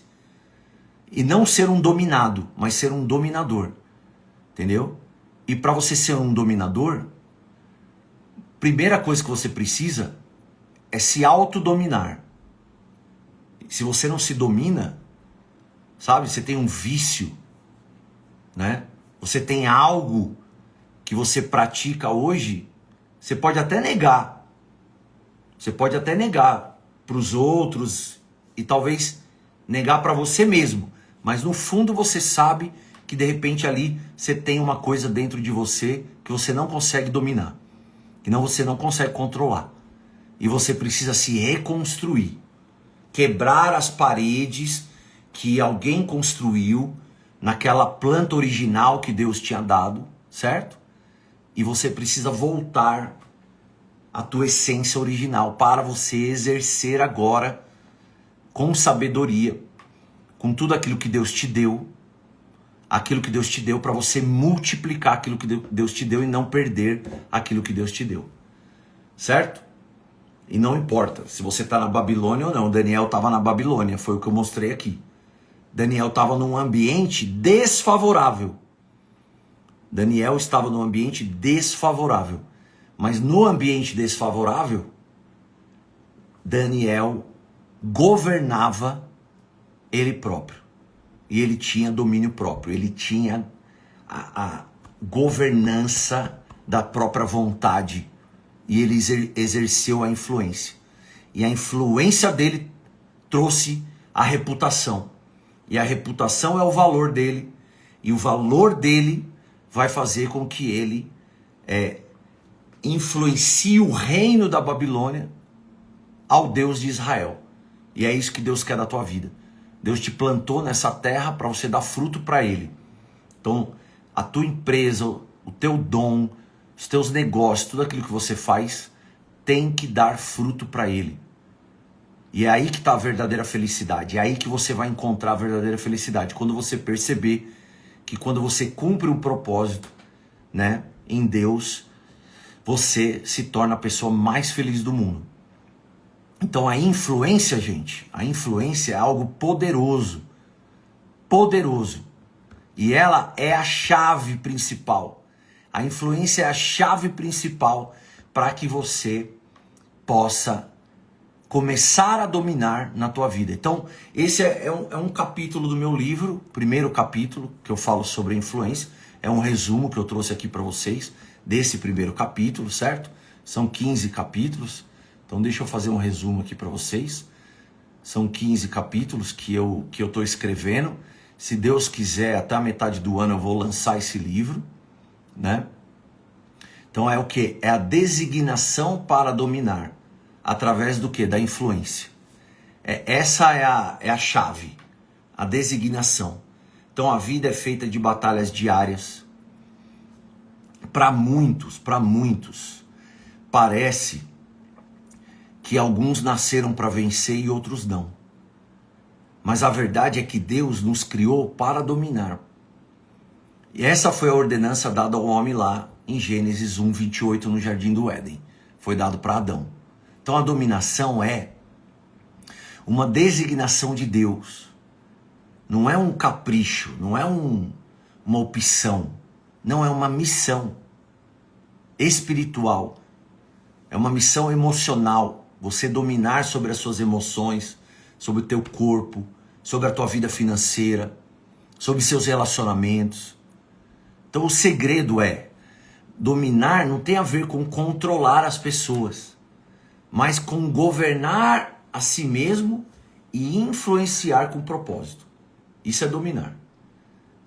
E não ser um dominado, mas ser um dominador. Entendeu? E para você ser um dominador, primeira coisa que você precisa é se autodominar. Se você não se domina, sabe? Você tem um vício, né? Você tem algo que você pratica hoje, você pode até negar. Você pode até negar para os outros e talvez negar para você mesmo. Mas no fundo você sabe que de repente ali você tem uma coisa dentro de você que você não consegue dominar. Que você não consegue controlar. E você precisa se reconstruir. Quebrar as paredes que alguém construiu naquela planta original que Deus tinha dado, certo? E você precisa voltar à tua essência original para você exercer agora com sabedoria, com tudo aquilo que Deus te deu, aquilo que Deus te deu para você multiplicar aquilo que Deus te deu e não perder aquilo que Deus te deu, certo? E não importa se você está na Babilônia ou não. Daniel estava na Babilônia, foi o que eu mostrei aqui. Daniel estava num ambiente desfavorável. Daniel estava num ambiente desfavorável. Mas no ambiente desfavorável, Daniel governava ele próprio. E ele tinha domínio próprio. Ele tinha a governança da própria vontade. E ele exerceu a influência. E a influência dele trouxe a reputação. E a reputação é o valor dele. E o valor dele vai fazer com que ele influencie o reino da Babilônia ao Deus de Israel. E é isso que Deus quer da tua vida. Deus te plantou nessa terra para você dar fruto para ele. Então, a tua empresa, o teu dom, os teus negócios, tudo aquilo que você faz, tem que dar fruto para ele. E é aí que está a verdadeira felicidade. É aí que você vai encontrar a verdadeira felicidade. Quando você perceber que quando você cumpre um propósito, né, em Deus, você se torna a pessoa mais feliz do mundo. Então a influência, gente, a influência é algo poderoso. Poderoso. E ela é a chave principal. A influência é a chave principal para que você possa começar a dominar na tua vida. Então, esse é um capítulo do meu livro, primeiro capítulo que eu falo sobre a influência. É um resumo que eu trouxe aqui para vocês desse primeiro capítulo, certo? São 15 capítulos. Então, deixa eu fazer um resumo aqui para vocês. São 15 capítulos que eu estou escrevendo. Se Deus quiser, até a metade do ano eu vou lançar esse livro, né? Então é o que? É a designação para dominar. Através do que? Da influência. Essa é a chave. A designação. Então a vida é feita de batalhas diárias. Para muitos, parece que alguns nasceram para vencer e outros não. Mas a verdade é que Deus nos criou para dominar. E essa foi a ordenança dada ao homem lá em Gênesis 1:28 no Jardim do Éden. Foi dado para Adão. Então a dominação é uma designação de Deus. Não é um capricho, não é uma opção. Não, é uma missão espiritual. É uma missão emocional. Você dominar sobre as suas emoções, sobre o teu corpo, sobre a tua vida financeira, sobre seus relacionamentos. Então o segredo é, dominar não tem a ver com controlar as pessoas, mas com governar a si mesmo e influenciar com propósito. Isso é dominar.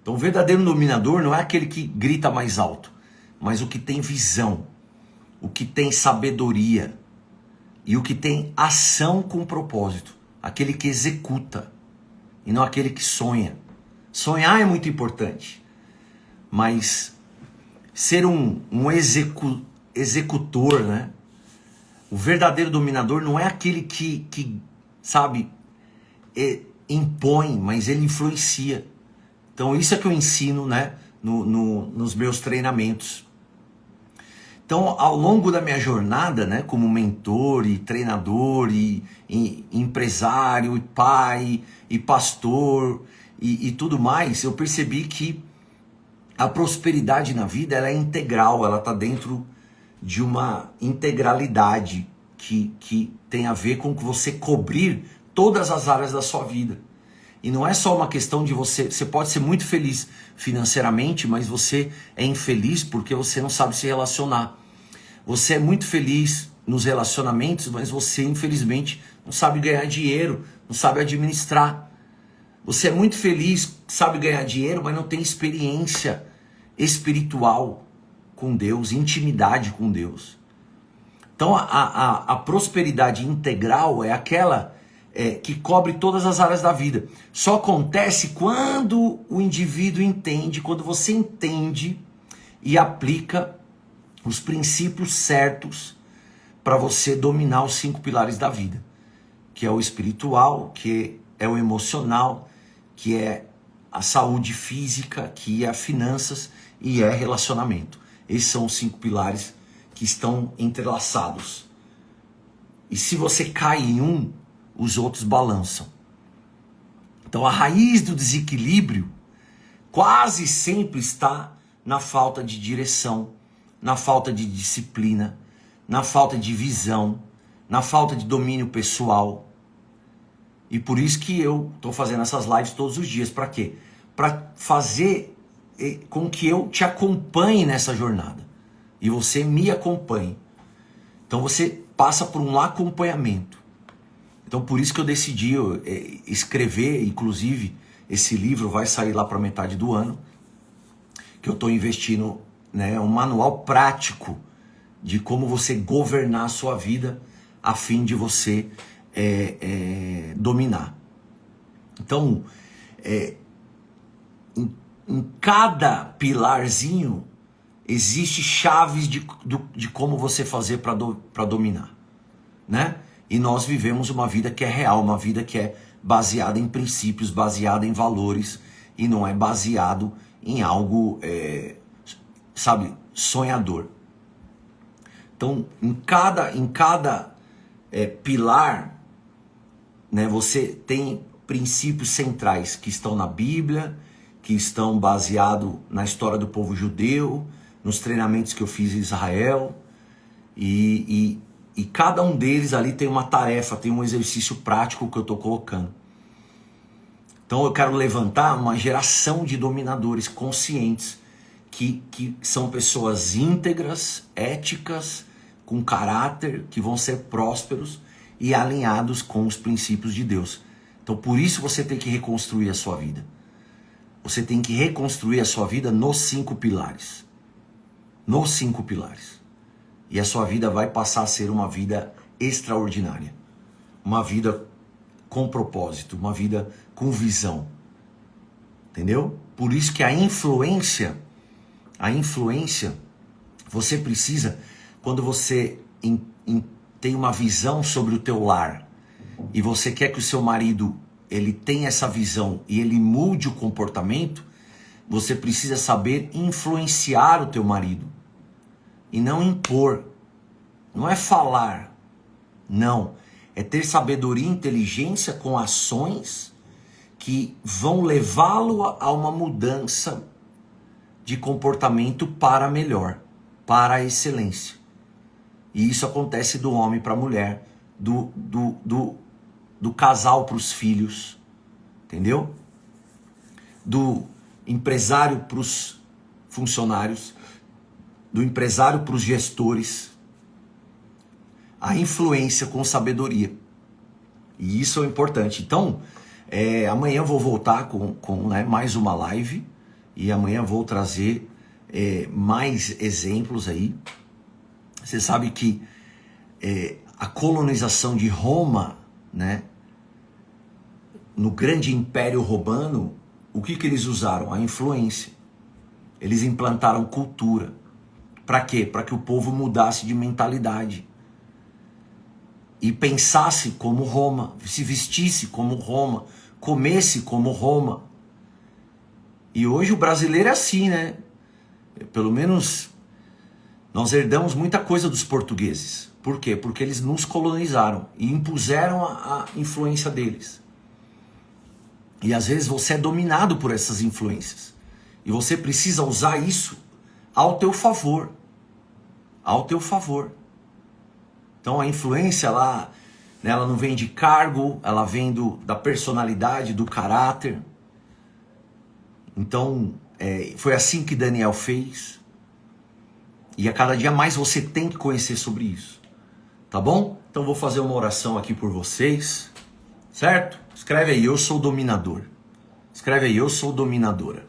Então o verdadeiro dominador não é aquele que grita mais alto, mas o que tem visão, o que tem sabedoria e o que tem ação com propósito. Aquele que executa e não aquele que sonha. Sonhar é muito importante, mas ser um executor, né? O verdadeiro dominador não é aquele que sabe, impõe, mas ele influencia. Então isso é que eu ensino, né, nos meus treinamentos. Então, ao longo da minha jornada, né, como mentor e treinador e empresário e pai e pastor e tudo mais, eu percebi que a prosperidade na vida ela é integral, ela está dentro de uma integralidade que tem a ver com você cobrir todas as áreas da sua vida. E não é só uma questão de você pode ser muito feliz financeiramente, mas você é infeliz porque você não sabe se relacionar. Você é muito feliz nos relacionamentos, mas você infelizmente não sabe ganhar dinheiro, não sabe administrar. Você é muito feliz, sabe ganhar dinheiro, mas não tem experiência espiritual com Deus, intimidade com Deus. Então a prosperidade integral é aquela que cobre todas as áreas da vida. Só acontece quando o indivíduo entende, quando você entende e aplica os princípios certos para você dominar os 5 pilares da vida, que é o espiritual, que é o emocional, que é a saúde física, que é finanças e é relacionamento. Esses são os 5 pilares que estão entrelaçados. E se você cai em um, os outros balançam. Então a raiz do desequilíbrio quase sempre está na falta de direção, na falta de disciplina, na falta de visão, na falta de domínio pessoal. E por isso que eu estou fazendo essas lives todos os dias. Para quê? Para fazer com que eu te acompanhe nessa jornada. E você me acompanhe. Então você passa por um acompanhamento. Então por isso que eu decidi escrever, inclusive, esse livro vai sair lá para metade do ano, que eu estou investindo, né, um manual prático de como você governar a sua vida a fim de você dominar. Então, em cada pilarzinho existe chaves de como você fazer para dominar, né? E nós vivemos uma vida que é real, uma vida que é baseada em princípios, baseada em valores e não é baseado em algo, sonhador. Então, em cada pilar, né, você tem princípios centrais que estão na Bíblia, que estão baseados na história do povo judeu, nos treinamentos que eu fiz em Israel, e cada um deles ali tem uma tarefa, tem um exercício prático que eu estou colocando. Então eu quero levantar uma geração de dominadores conscientes, que são pessoas íntegras, éticas, com caráter, que vão ser prósperos e alinhados com os princípios de Deus. Então por isso você tem que reconstruir a sua vida. Você tem que reconstruir a sua vida nos 5 pilares. Nos 5 pilares. E a sua vida vai passar a ser uma vida extraordinária. Uma vida com propósito, uma vida com visão. Entendeu? Por isso que a influência, você precisa, quando você tem uma visão sobre o teu lar, e você quer que o seu marido ele tenha essa visão e ele mude o comportamento, você precisa saber influenciar o teu marido. E não impor. Não é falar. Não. É ter sabedoria e inteligência com ações que vão levá-lo a uma mudança de comportamento para melhor, para a excelência. E isso acontece do homem para a mulher, do casal para os filhos, entendeu? Do empresário para os funcionários, do empresário para os gestores. A influência com sabedoria. E isso é importante. Então, amanhã eu vou voltar com mais uma live. E amanhã eu vou trazer mais exemplos aí. Você sabe que a colonização de Roma, né, no grande império romano, o que eles usaram? A influência. Eles implantaram cultura. Para quê? Para que o povo mudasse de mentalidade. E pensasse como Roma, se vestisse como Roma, comesse como Roma. E hoje o brasileiro é assim, né? Pelo menos nós herdamos muita coisa dos portugueses. Por quê? Porque eles nos colonizaram e impuseram a influência deles. E às vezes você é dominado por essas influências. E você precisa usar isso ao teu favor. Ao teu favor. Então a influência lá, né, ela não vem de cargo, ela vem da personalidade, do caráter. Então foi assim que Daniel fez. E a cada dia mais você tem que conhecer sobre isso. Tá bom? Então vou fazer uma oração aqui por vocês. Certo? Escreve aí, eu sou dominador. Escreve aí, eu sou dominadora.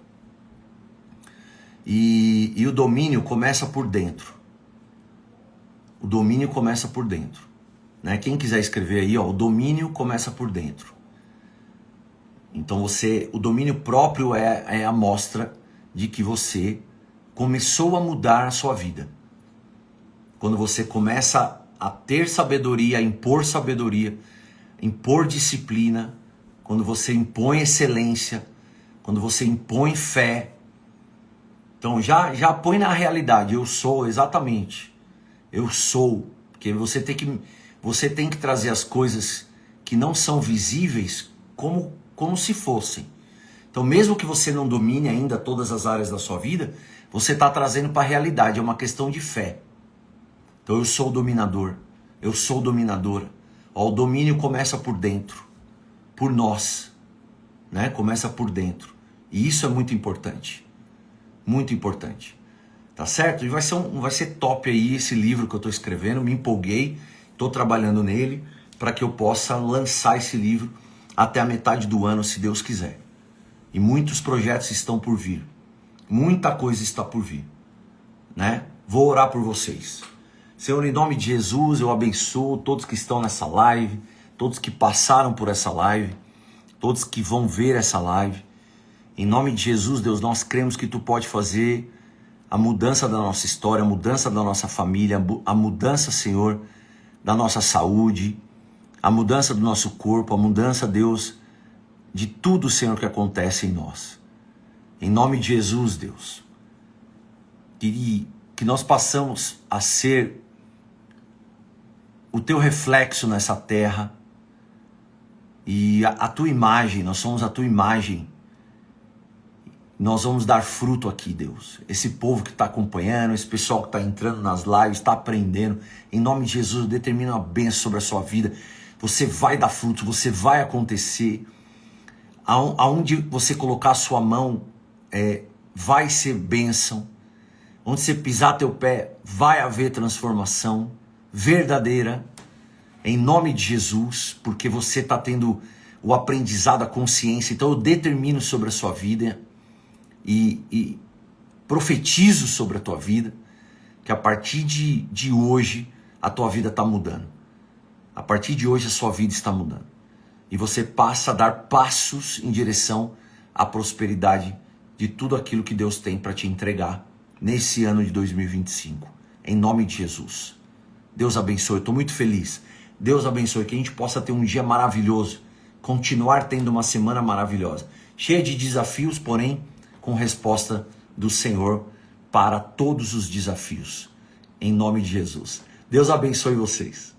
E o domínio começa por dentro. O domínio começa por dentro. Né? Quem quiser escrever aí, ó, o domínio começa por dentro. Então o domínio próprio é a mostra de que você começou a mudar a sua vida. Quando você começa a ter sabedoria, a impor disciplina, quando você impõe excelência, quando você impõe fé. Então já põe na realidade, eu sou exatamente, eu sou, porque você tem que trazer as coisas que não são visíveis como se fossem. Então mesmo que você não domine ainda todas as áreas da sua vida, você está trazendo para a realidade, é uma questão de fé. Então eu sou dominador, eu sou dominadora. Ó, o domínio começa por dentro, por nós, né? Começa por dentro. E isso é muito importante, muito importante. Tá certo? E vai ser top aí esse livro que eu estou escrevendo, me empolguei, estou trabalhando nele para que eu possa lançar esse livro até a metade do ano, se Deus quiser. E muitos projetos estão por vir. Muita coisa está por vir, né? Vou orar por vocês. Senhor, em nome de Jesus, eu abençoo todos que estão nessa live, todos que passaram por essa live, todos que vão ver essa live. Em nome de Jesus, Deus, nós cremos que Tu pode fazer a mudança da nossa história, a mudança da nossa família, a mudança, Senhor, da nossa saúde, a mudança do nosso corpo, a mudança, Deus, de tudo, Senhor, que acontece em nós. Em nome de Jesus, Deus, que nós passamos a ser o Teu reflexo nessa terra e a Tua imagem, nós somos a Tua imagem. Nós vamos dar fruto aqui, Deus. Esse povo que está acompanhando, esse pessoal que está entrando nas lives, está aprendendo. Em nome de Jesus, eu determino uma bênção sobre a sua vida. Você vai dar fruto, você vai acontecer. Aonde você colocar a sua mão, vai ser bênção. Onde você pisar teu pé, vai haver transformação verdadeira. Em nome de Jesus, porque você está tendo o aprendizado, a consciência. Então eu determino sobre a sua vida e profetizo sobre a tua vida, que a partir de hoje a tua vida está mudando. A partir de hoje a sua vida está mudando. E você passa a dar passos em direção à prosperidade de tudo aquilo que Deus tem para te entregar nesse ano de 2025. Em nome de Jesus. Deus abençoe, eu estou muito feliz. Deus abençoe, que a gente possa ter um dia maravilhoso, continuar tendo uma semana maravilhosa, cheia de desafios, porém com resposta do Senhor para todos os desafios. Em nome de Jesus. Deus abençoe vocês.